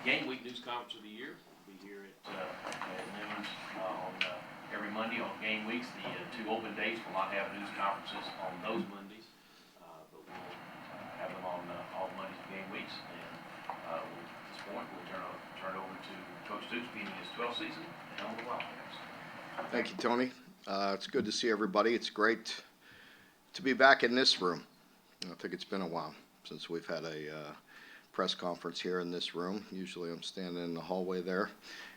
Game Week News Conference of the Year. We'll be here at noon on every Monday on game weeks. The two open days will not have news conferences on those Mondays, but we'll have them on all Mondays and game weeks. And at this point, we'll turn it over to Coach Stoops, beginning his 12th season at the Wildcats. Thank you, Tony. It's good to see everybody. It's great to be back in this room. I think it's been a while since we've had a press conference here in this room. Usually I'm standing in the hallway there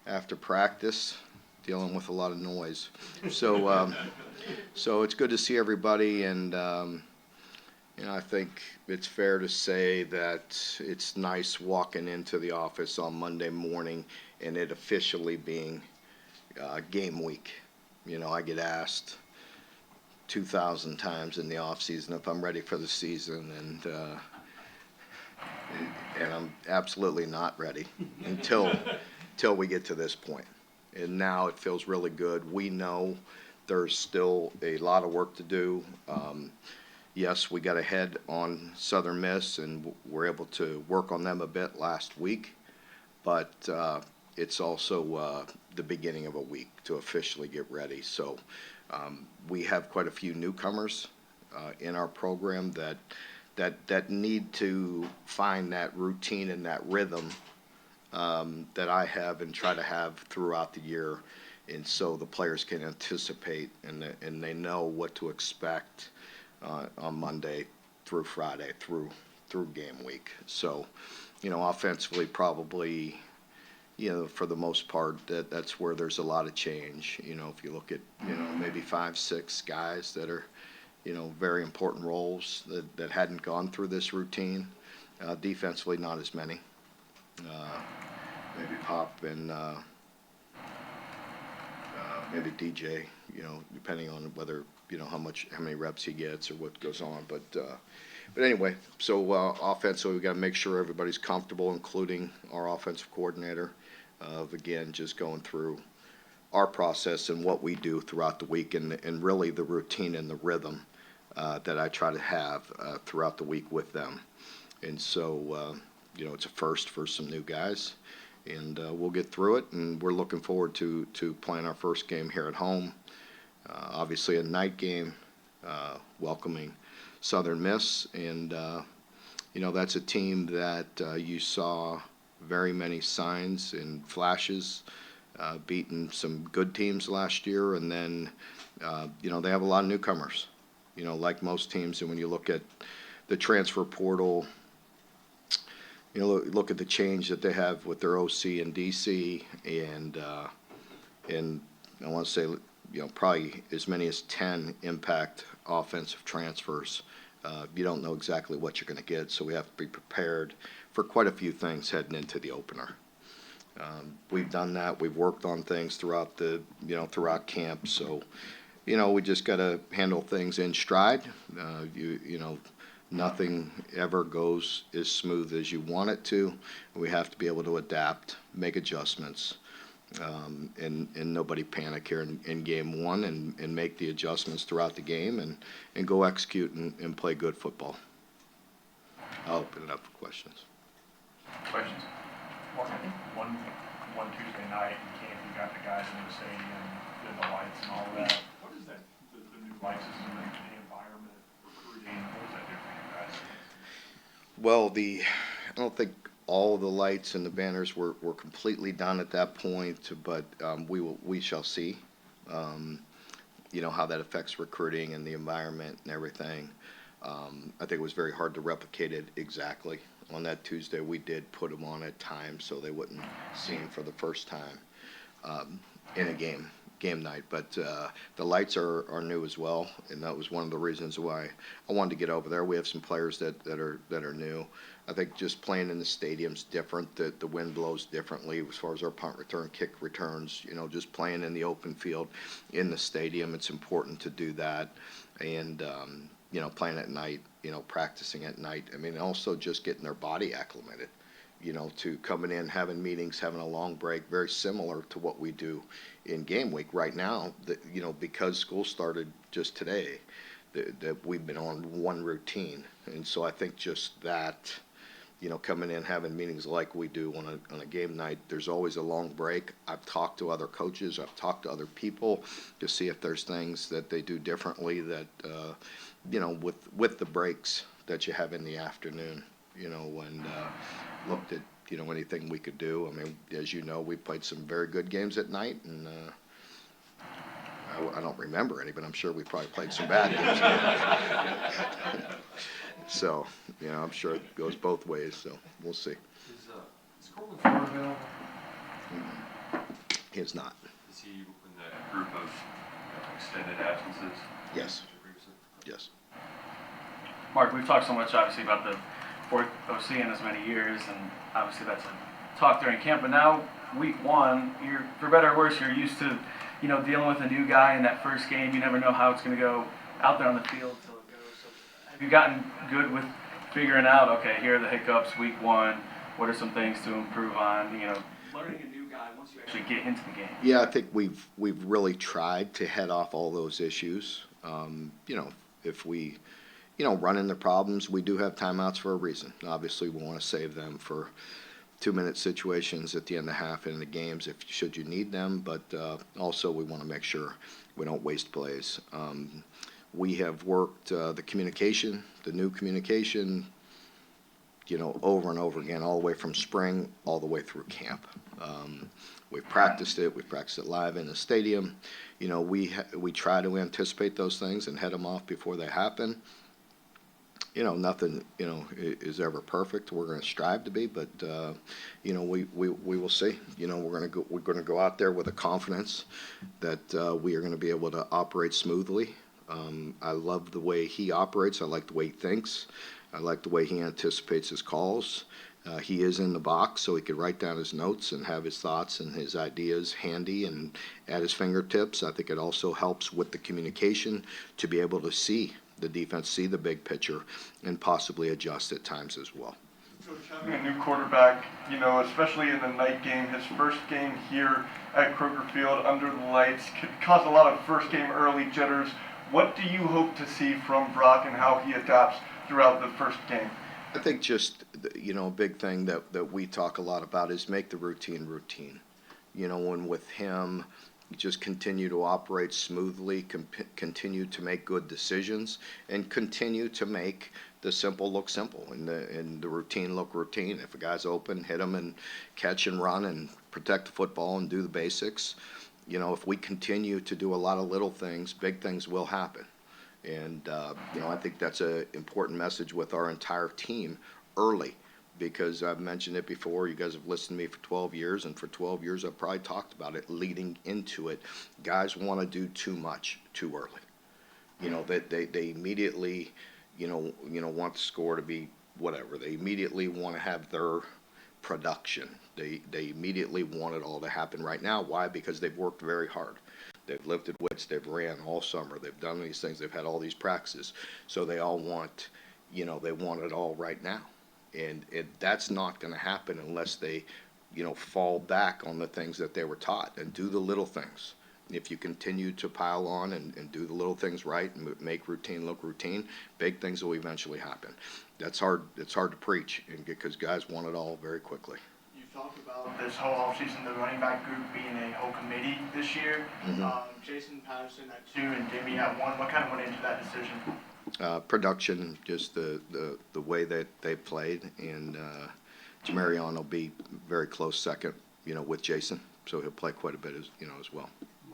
after practice dealing with a lot of noise. So it's good to see everybody, and I think it's fair to say that it's nice walking into the office on Monday morning and it officially being game week. I get asked 2,000 times in the off season if I'm ready for the season, and I'm absolutely not ready until we get to this point. And now it feels really good. We know there's still a lot of work to do. Yes, we got ahead on Southern Miss, and we're able to work on them a bit last week, but it's also the beginning of a week to officially get ready. So we have quite a few newcomers in our program that need to find that routine and that rhythm that I have and try to have throughout the year, and so the players can anticipate and they know what to expect on Monday through Friday through game week. So, offensively, probably, for the most part, that's where there's a lot of change. If you look at, maybe 5, 6 guys that are, very important roles that hadn't gone through this routine. Defensively, not as many. Maybe Pop and maybe DJ, depending on whether, how many reps he gets or what goes on. But anyway, so offensively, we got to make sure everybody's comfortable, including our offensive coordinator, of again just going through our process and what we do throughout the week, and really the routine and the rhythm that I try to have throughout the week with them. And so, it's a first for some new guys, and we'll get through it. And we're looking forward to playing our first game here at home. Obviously, a night game, welcoming Southern Miss, and that's a team that you saw very many signs and flashes, beating some good teams last year, and then they have a lot of newcomers, like most teams. And when you look at the transfer portal, look at the change that they have with their OC and DC, and I want to say, probably as many as 10 impact offensive transfers. You don't know exactly what you're going to get, so we have to be prepared for quite a few things heading into the opener. We've done that. We've worked on things throughout throughout camp. So, we just got to handle things in stride. Nothing ever goes as smooth as you want it to. We have to be able to adapt, make adjustments, and nobody panic here in game one, and make the adjustments throughout the game, and go execute and play good football. I'll open it up for questions. Questions? Mark, I think one Tuesday night in camp, you got the guys in the stadium, did the lights and all of that. What is that, the new light system and the environment, recruiting, what does that do for you guys? Well, I don't think all the lights and the banners were completely done at that point, but we shall see, how that affects recruiting and the environment and everything. I think it was very hard to replicate it exactly. On that Tuesday, we did put them on at times so they wouldn't see them for the first time in a game night. But the lights are new as well, and that was one of the reasons why I wanted to get over there. We have some players that are new. I think just playing in the stadium's different. The wind blows differently as far as our punt return, kick returns. Just playing in the open field in the stadium, it's important to do that. And playing at night, practicing at night. I mean, also just getting their body acclimated, to coming in, having meetings, having a long break, very similar to what we do in game week right now. Because school started just today, that we've been on one routine. And so I think just that coming in, having meetings like we do on a game night. There's always a long break. I've talked to other coaches, I've talked to other people to see if there's things that they do differently that, with the breaks that you have in the afternoon, and looked at, anything we could do. I mean, as you know, we played some very good games at night, and I don't remember any, but I'm sure we probably played some bad games. So, I'm sure it goes both ways, so we'll see. Is Corbin Ford available? He is not. Is he in that group of extended absences? Yes. Yes. Mark, we've talked so much, obviously, about the fourth OC in as many years, and obviously that's a talk during camp. But now, week one, you're, for better or worse, you're used to, dealing with a new guy in that first game. You never know how it's going to go out there on the field until it goes. So, have you gotten good with figuring out, okay, here are the hiccups, week one, what are some things to improve on, learning a new guy once you actually get into the game? Yeah, I think we've really tried to head off all those issues. If we, run into problems, we do have timeouts for a reason. Obviously, we want to save them for 2-minute situations at the end of half in the games should you need them, but also we want to make sure we don't waste plays. We have worked the communication, the new communication, over and over again, all the way from spring all the way through camp. We've practiced it. We've practiced it live in the stadium. We try to anticipate those things and head them off before they happen. Nothing, is ever perfect. We're going to strive to be, but we will see. We're going to go out there with a confidence that we are going to be able to operate smoothly. I love the way he operates. I like the way he thinks. I like the way he anticipates his calls. He is in the box, so he could write down his notes and have his thoughts and his ideas handy and at his fingertips. I think it also helps with the communication to be able to see the defense, see the big picture, and possibly adjust at times as well. Coach, having a new quarterback, especially in the night game, his first game here at Kroger Field under the lights could cause a lot of first game early jitters. What do you hope to see from Brock and how he adapts throughout the first game? I think just, a big thing that we talk a lot about is make the routine. And with him, just continue to operate smoothly, continue to make good decisions, and continue to make the simple look simple and the routine look routine. If a guy's open, hit him and catch and run and protect the football and do the basics. If we continue to do a lot of little things, big things will happen. And, I think that's an important message with our entire team early, because I've mentioned it before. You guys have listened to me for 12 years, and for 12 years I've probably talked about it leading into it. Guys want to do too much too early. That they immediately, want the score to be whatever. They immediately want to have their production. They immediately want it all to happen right now. Why? Because they've worked very hard. They've lifted weights, they've ran all summer, they've done these things, they've had all these practices. So they all want, they want it all right now. And that's not going to happen unless they, fall back on the things that they were taught and do the little things. If you continue to pile on and do the little things right and make routine look routine, big things will eventually happen. That's hard. It's hard to preach because guys want it all very quickly. You've talked about this whole offseason, the running back group being a whole committee this year. Jason Patterson at 2 and Demi at 1. What kind of went into that decision? Production, just the way that they played, and Jamarion will be very close second, with Jason, so he'll play quite a bit as well.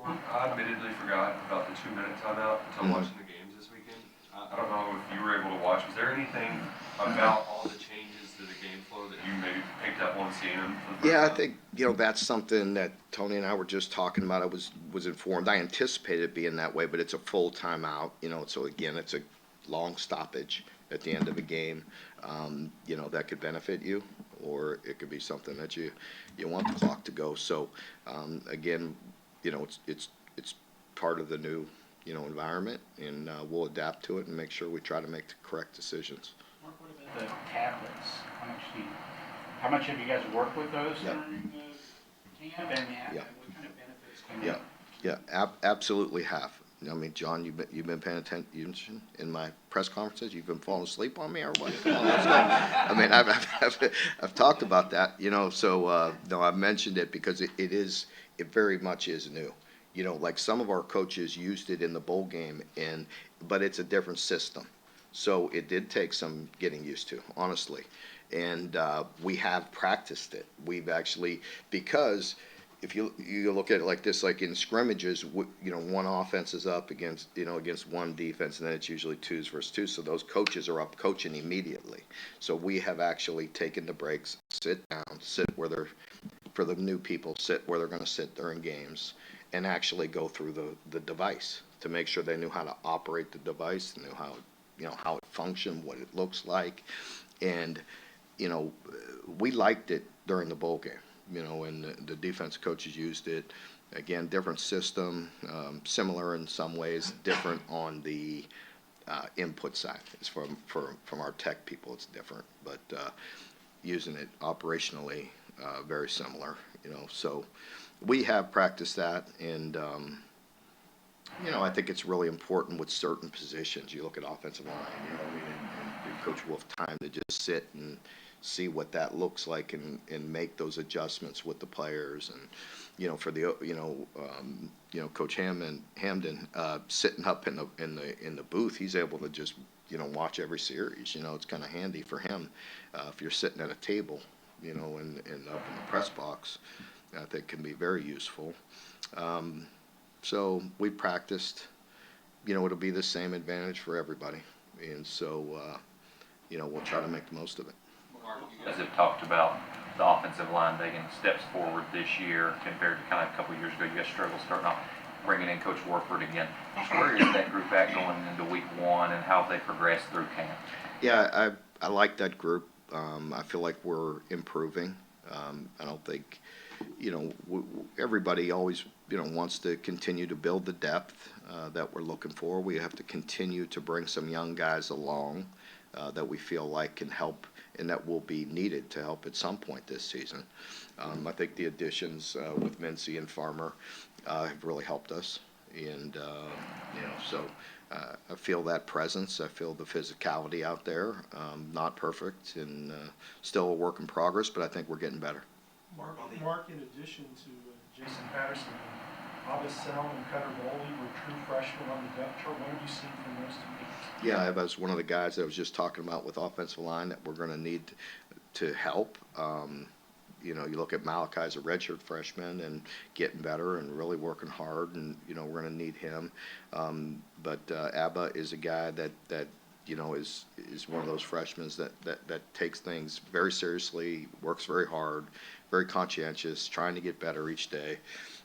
I admittedly forgot about the 2-minute timeout until watching the games this weekend. I don't know if you were able to watch. Was there anything about all the changes to the game flow that you maybe picked up on seeing them for the first time? I think that's something that Tony and I were just talking about. I was informed. I anticipated it being that way, but it's a full timeout. So again, it's a long stoppage at the end of a game. That could benefit you, or it could be something that you want the clock to go. So again, it's part of the new environment, and we'll adapt to it and make sure we try to make the correct decisions. Mark, what about the tablets? How much have you guys worked with those during the camp, and what kind of benefits can they? Absolutely have. I mean, John, you've been paying attention in my press conferences? You've been falling asleep on me or what? Come on, let's go. I mean, I've talked about that, so, no, I've mentioned it because it very much is new. Like some of our coaches used it in the bowl game but it's a different system. So it did take some getting used to, honestly. And, we have practiced it. We've actually, because if you look at it like this, like in scrimmages, one offense is up against one defense, and then it's usually twos versus twos. So those coaches are up coaching immediately. So we have actually taken the breaks, sit down, for the new people, sit where they're going to sit during games, and actually go through the device to make sure they knew how to operate the device, knew how it functioned, what it looks like, and we liked it during the bowl game. And the defense coaches used it. Again, different system, similar in some ways, different on the input side. It's from our tech people, it's different, but using it operationally, very similar. So we have practiced that, and I think it's really important with certain positions. You look at offensive line, and Coach Wolf time to just sit and see what that looks like and make those adjustments with the players. And for the Coach Hamden sitting up in the booth, he's able to just watch every series. It's kind of handy for him if you're sitting at a table, and up in the press box. I think can be very useful. So we practiced. It'll be the same advantage for everybody, and so we'll try to make the most of it. Mark, you guys have talked about the offensive line taking steps forward this year compared to kind of a couple of years ago. You guys struggled starting off, bringing in Coach Warford again. Where is that group at going into week one, and how have they progressed through camp? Yeah, I like that group. I feel like we're improving. I don't think, everybody always, wants to continue to build the depth that we're looking for. We have to continue to bring some young guys along that we feel like can help and that will be needed to help at some point this season. I think the additions with Mincy and Farmer have really helped us. And, so I feel that presence. I feel the physicality out there. Not perfect and still a work in progress, but I think we're getting better. Mark, in addition to Jason Patterson, Abbas Selm and Cutter Bowley were true freshmen on the depth chart. What have you seen from those two teams? Yeah, I was one of the guys I was just talking about with offensive line that we're going to need to help. You look at Malachi as a redshirt freshman and getting better and really working hard, and we're going to need him. But Abba is a guy that is one of those freshmen that takes things very seriously, works very hard, very conscientious, trying to get better each day.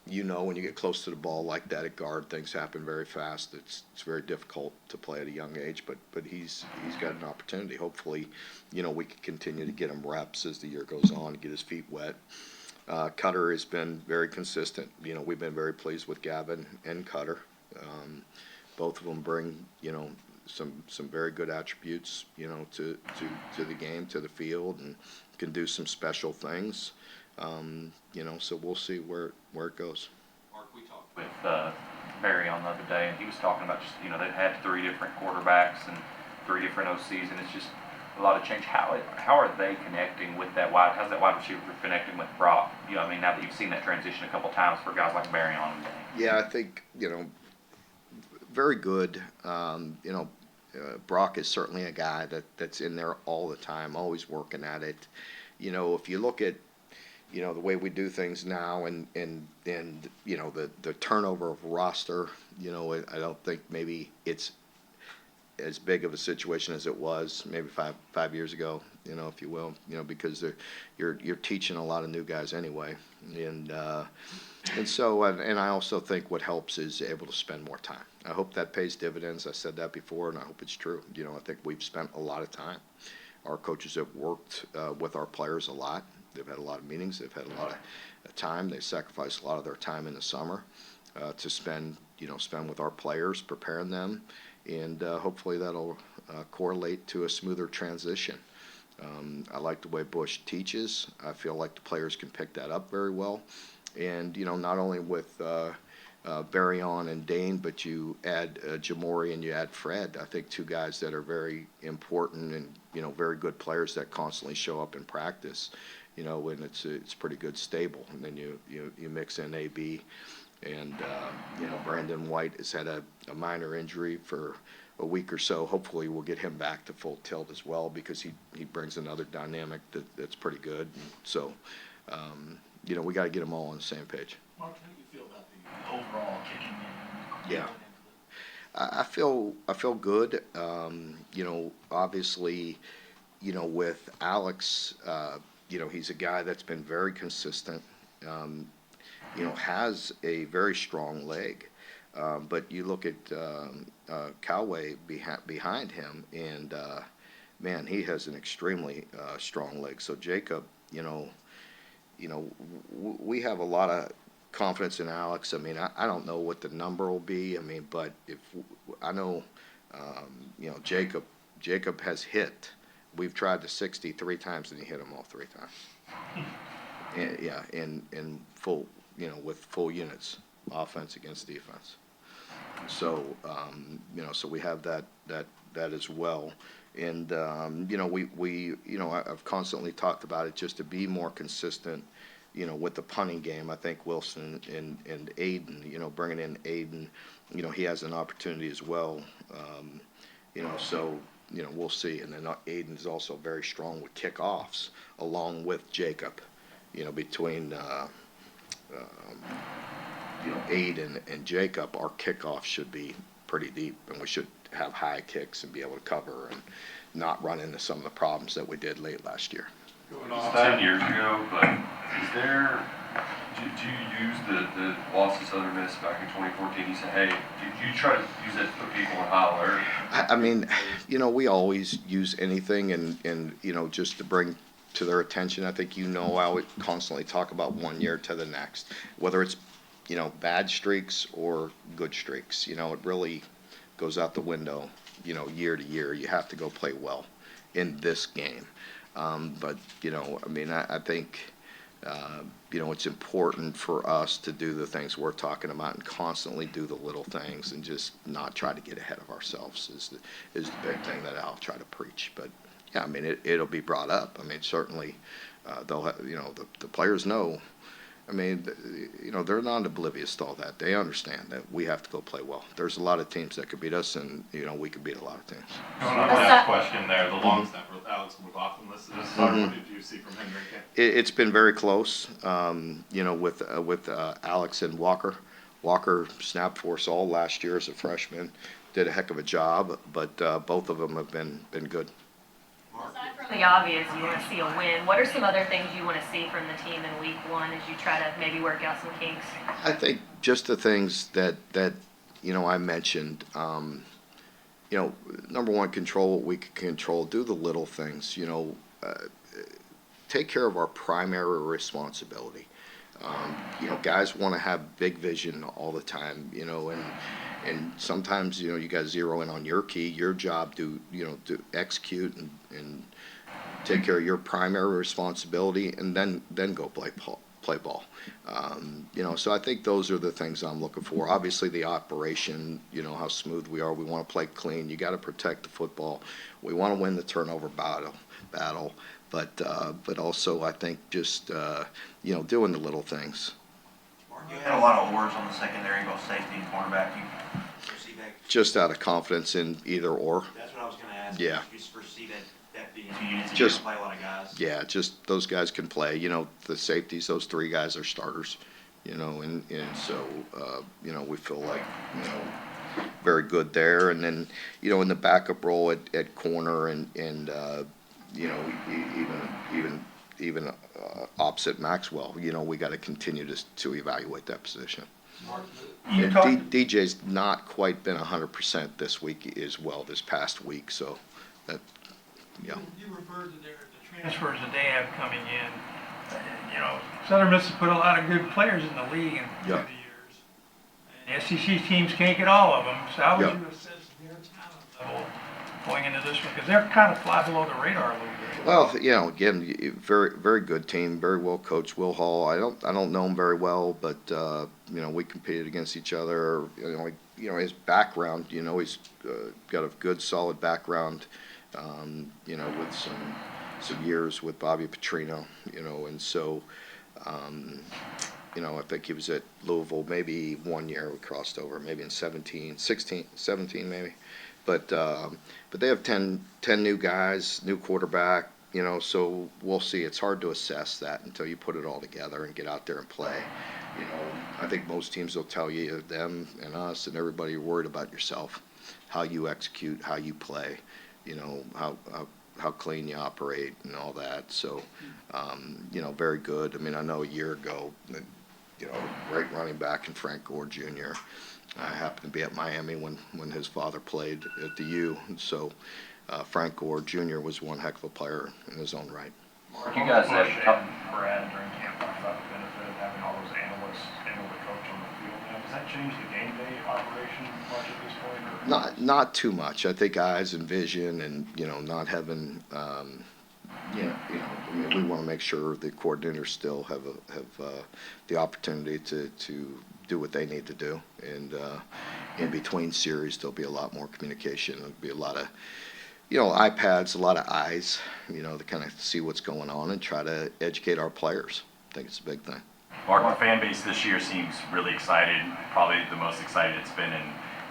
When you get close to the ball like that at guard, things happen very fast. It's very difficult to play at a young age, but he's got an opportunity. Hopefully, we can continue to get him reps as the year goes on, get his feet wet. Cutter has been very consistent. We've been very pleased with Gavin and Cutter. Both of them bring, some very good attributes, to the game, to the field, and can do some special things. So we'll see where it goes. Mark, we talked with Barry on the other day, and he was talking about just, they had 3 different quarterbacks and 3 different OCs, and it's just a lot of change. How are they connecting with how's that wide receiver connecting with Brock? Now that you've seen that transition a couple times for guys like Barry on today. Yeah, I think, very good. Brock is certainly a guy that's in there all the time, always working at it. If you look at the way we do things now and the turnover of roster, I don't think maybe it's as big of a situation as it was maybe five years ago, if you will, because you're teaching a lot of new guys anyway. And so I also think what helps is able to spend more time. I hope that pays dividends. I said that before, and I hope it's true. I think we've spent a lot of time. Our coaches have worked with our players a lot. They've had a lot of meetings. They've had a lot of time. They sacrificed a lot of their time in the summer to spend with our players, preparing them, and hopefully that'll correlate to a smoother transition. I like the way Bush teaches. I feel like the players can pick that up very well, and not only with Barryon and Dane, but you add Jamori and you add Fred. I think two guys that are very important and, you know, very good players that constantly show up in practice, you know, and it's pretty good stable. And then you mix in AB and, you know, Brandon White has had a minor injury for a week or so. Hopefully we'll get him back to full tilt as well, because he brings another dynamic that's pretty good. And so, you know, we got to get them all on the same page. Mark, how do you feel about the overall kicking in? Yeah. I feel good. You know, obviously, you know, with Alex, you know, he's a guy that's been very consistent. You know, has a very strong leg. But you look at Cowway behind him, and man, he has an extremely strong leg. So Jacob, you know, we have a lot of confidence in Alex. I mean, I don't know what the number will be. I mean, but if I know, you know, Jacob has hit. We've tried the 60 3 times, and he hit them all 3 times. And, yeah, in full, you know, with full units, offense against defense. So, you know, so we have that as well. And, you know, we you know, I've constantly talked about it, just to be more consistent, you know, with the punting game. I think Wilson and Aiden, you know, bringing in Aiden, you know, he has an opportunity as well. You know, so, you know, we'll see. And then Aiden is also very strong with kickoffs, along with Jacob, you know, between, you know, Aiden and Jacob, our kickoff should be pretty deep, and we should have high kicks and be able to cover and not run into some of the problems that we did late last year. It was 10 years ago, but is there, do you use the loss to Southern Miss back in 2014? You say, hey, did you try to use that to put people in high alert? I mean, you know, we always use anything and, you know, just to bring to their attention. I think, you know, I would constantly talk about 1 year to the next, whether it's, you know, bad streaks or good streaks. You know, it really goes out the window, you know, year to year. You have to go play well in this game. But, you know, I mean, I think, you know, it's important for us to do the things we're talking about and constantly do the little things and just not try to get ahead of ourselves is the big thing that I'll try to preach. But, yeah, I mean, it'll be brought up. I mean, certainly they'll have, you know, the players know. I mean, you know, they're not oblivious to all that. They understand that we have to go play well. There's a lot of teams that could beat us, and, you know, we could beat a lot of teams. Going on to the last question there, the long snapper, Alex McLaughlin, what did you see from him during camp? It's been very close, you know, with Alex and Walker. Walker snapped for us all last year as a freshman, did a heck of a job, but both of them have been good. Aside from the obvious, you want to see a win. What are some other things you want to see from the team in week 1 as you try to maybe work out some kinks? I think just the things that you know, I mentioned. You know, number one, control what we can control. Do the little things. You know, take care of our primary responsibility. You know, guys want to have big vision all the time. You know, and sometimes, you know, you got to zero in on your key, your job to, you know, to execute and take care of your primary responsibility, and then go play ball. You know, so I think those are the things I'm looking for. Obviously, the operation, you know, how smooth we are. We want to play clean. You got to protect the football. We want to win the turnover battle. But also, I think just, you know, doing the little things. You had a lot of oars on the secondary, both safety and cornerback. You foresee that? Just out of confidence in either or. That's what I was going to ask. Yeah. You just foresee that being 2 units and Just- you're going to play a lot of guys? Yeah, just those guys can play. You know, the safeties, those 3 guys are starters. You know, and so, you know, we feel like, you know, very good there. And then, you know, in the backup role at corner and you know, even opposite Maxwell, you know, we got to continue to evaluate that position. And DJ's not quite been 100% this week as well, this past week, so that, yeah. You referred to the transfers that they have coming in. You know, Southern Miss has put a lot of good players in the league through the years. And the SEC teams can't get all of them, so how would you assess their talent level going into this one? Because they're kind of fly below the radar a little bit. Well, again, very, very good team, very well coached. Will Hall, I don't know him very well, but we competed against each other. His background, he's got a good, solid background. With some years with Bobby Petrino, and so, I think he was at Louisville maybe 1 year. We crossed over, maybe in 17 maybe. But they have 10 new guys, new quarterback, so we'll see. It's hard to assess that until you put it all together and get out there and play. I think most teams will tell you, them and us and everybody, you're worried about yourself, how you execute, how you play, how clean you operate and all that. So, very good. I mean, I know a year ago, great running back in Frank Gore Jr. I happened to be at Miami when his father played at the U. And so Frank Gore Jr. was one heck of a player in his own right. Mark, You guys have Brad during camp talked about the benefit of having all those analysts able to coach on the field. Now, does that change the game day operation much at this point? Or? Not too much. I think eyes and vision and, not having, we want to make sure the coordinators still have the opportunity to do what they need to do. And in between series, there'll be a lot more communication. There'll be a lot of, iPads, a lot of eyes, to kind of see what's going on and try to educate our players. I think it's a big thing. Mark, the fan base this year seems really excited, probably the most excited it's been in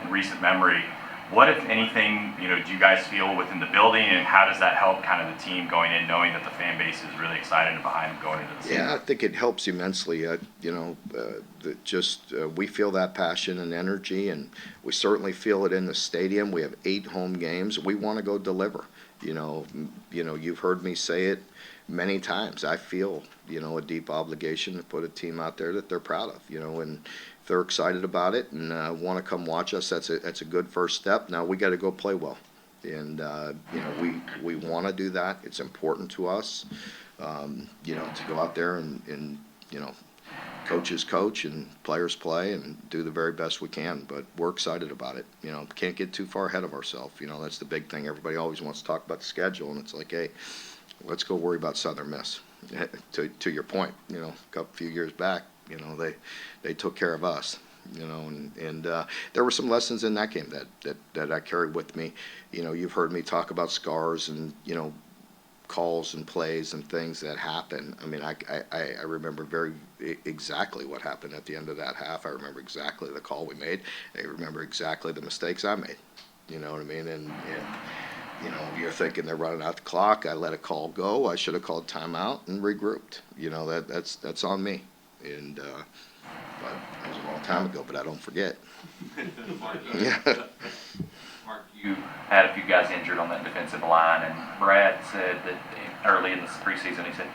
recent memory. What, if anything, do you guys feel within the building, and how does that help kind of the team going in, knowing that the fan base is really excited and behind them going into the season? Yeah, I think it helps immensely. We feel that passion and energy, and we certainly feel it in the stadium. We have 8 home games. We want to go deliver. You've heard me say it many times. I feel, a deep obligation to put a team out there that they're proud of, and if they're excited about it and want to come watch us, that's a good first step. Now we got to go play well, and we want to do that. It's important to us, to go out there and coaches coach and players play and do the very best we can. But we're excited about it. Can't get too far ahead of ourselves. That's the big thing. Everybody always wants to talk about the schedule, and it's like, hey, let's go worry about Southern Miss. To your point, a few years back, they took care of us, and there were some lessons in that game that I carried with me. You've heard me talk about scars and, calls and plays and things that happen. I mean, I remember very exactly what happened at the end of that half. I remember exactly the call we made. I remember exactly the mistakes I made. You know what I mean? And you're thinking they're running out the clock. I let a call go. I should have called timeout and regrouped. That's on me. And but it was a long time ago, but I don't forget. Mark, you had a few guys injured on that defensive line, and Brad said that early in the preseason, he said,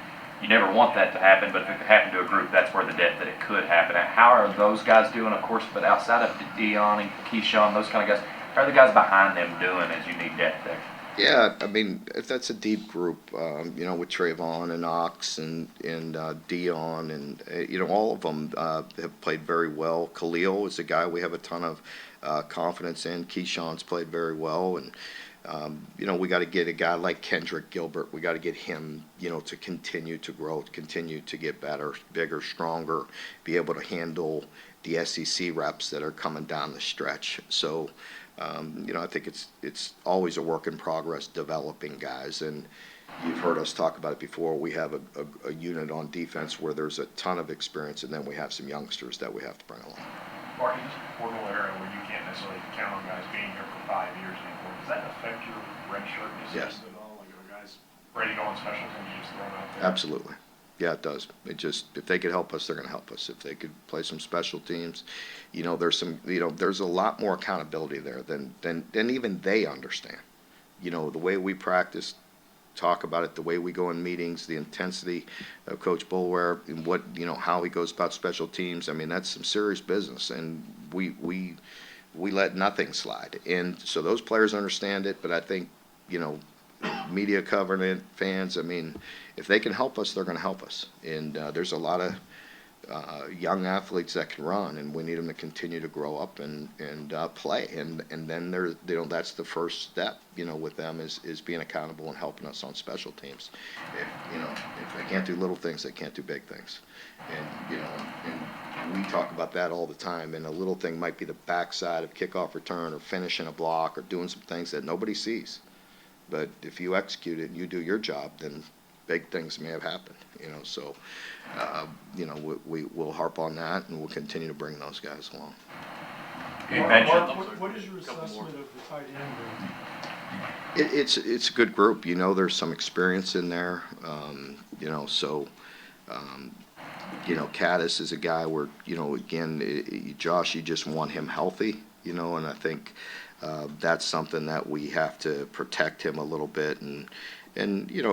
you never want that to happen, but if it could happen to a group, that's where the depth that it could happen. How are those guys doing, of course, but outside of Dion and Keyshawn, those kind of guys, how are the guys behind them doing as you need depth there? Yeah, I mean, that's a deep group, with Trayvon and Ox and Dion and, all of them have played very well. Khalil is a guy we have a ton of confidence in. Keyshawn's played very well. And, we got to get a guy like Kendrick Gilbert. We got to get him, to continue to grow, to continue to get better, bigger, stronger, be able to handle the SEC reps that are coming down the stretch. So, I think it's always a work in progress developing guys, and you've heard us talk about it before. We have a unit on defense where there's a ton of experience, and then we have some youngsters that we have to bring along. Mark, in this portal era where you can't necessarily count on guys being here for 5 years anymore, does that affect your redshirt decisions at all? Like, are guys ready to go on special teams, you just throw them out there? Absolutely. Yeah, it does. If they could help us, they're going to help us. If they could play some special teams, there's a lot more accountability there than even they understand. The way we practice, talk about it, the way we go in meetings, the intensity of Coach Boulware and how he goes about special teams. I mean, that's some serious business, and we let nothing slide. And so those players understand it, but I think, media covering it, fans, I mean, if they can help us, they're going to help us. And there's a lot of young athletes that can run, and we need them to continue to grow up and play. And then that's the first step, with them is being accountable and helping us on special teams. If they can't do little things, they can't do big things. And we talk about that all the time. And a little thing might be the backside of kickoff return or finishing a block or doing some things that nobody sees. But if you execute it and you do your job, then big things may have happened, so, we'll harp on that and we'll continue to bring those guys along. You Mark, mentioned, what is your couple more. assessment of the tight end group? It's a good group, there's some experience in there, so, Caddis is a guy where, again, Josh, you just want him healthy, and I think that's something that we have to protect him a little bit and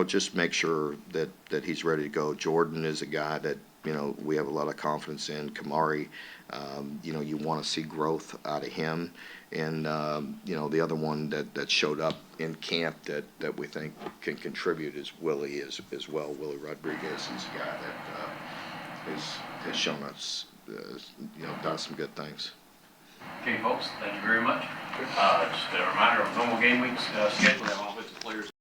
just make sure that he's ready to go. Jordan is a guy that, we have a lot of confidence in. Kamari, you want to see growth out of him. And, the other one that showed up in camp that we think can contribute is Willie as well. Willie Rodriguez is a guy that has shown us, done some good things. Okay, folks, thank you very much. Just a reminder of normal game weeks schedule, we have offensive players